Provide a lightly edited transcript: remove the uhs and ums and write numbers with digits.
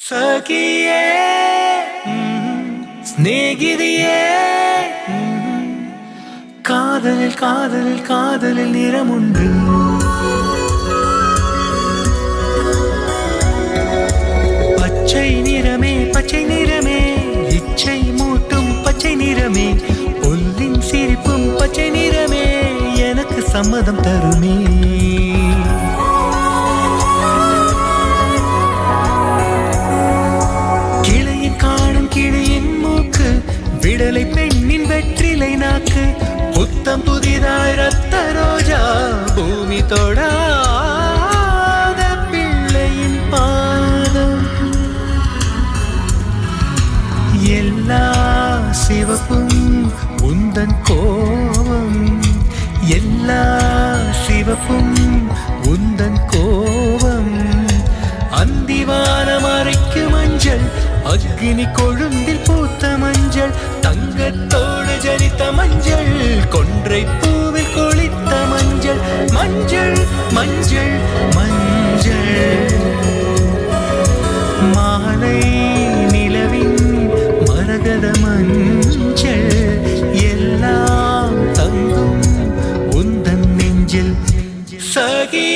സഖിയേ സ്നേഹിതയേ കാതലിൽ കാതലിൽ കാതലിൽ നിറമുണ്ട് பச்சை நிறமே பச்சை நிறமே இச்சை மூட்டும் பச்சை நிறமே புல்லின் சிரிப்பும் பச்சை நிறமே எனக்கு சம்மதம் தருமே கிளையின் காணும் கிளியின் மூக்கு விடலை பெண்ணின் வெற்றிலை நாக்கு புத்தம் புதிதாய் ரத்த ரோஜா பூமி தொடாத பிள்ளையின் பாதம் எல்லா சிவப்பும் உந்தன் கோபம் எல்லா சிவப்பும் உந்தன் கோபம் அந்திவானம் அரைக்கு மஞ்சள் அக்னி கொழுந்தில் பூத்த மஞ்சள் தங்கத்தோடு ஜனித்த மஞ்சள் கொன்றை பூவில் கொளித்த மஞ்சள் மஞ்சள் மஞ்சள் மஞ்சள் மாலை நிலவின் மரகத மஞ்சள் எல்லாம் தங்கும் உந்தன் நெஞ்சில் சகி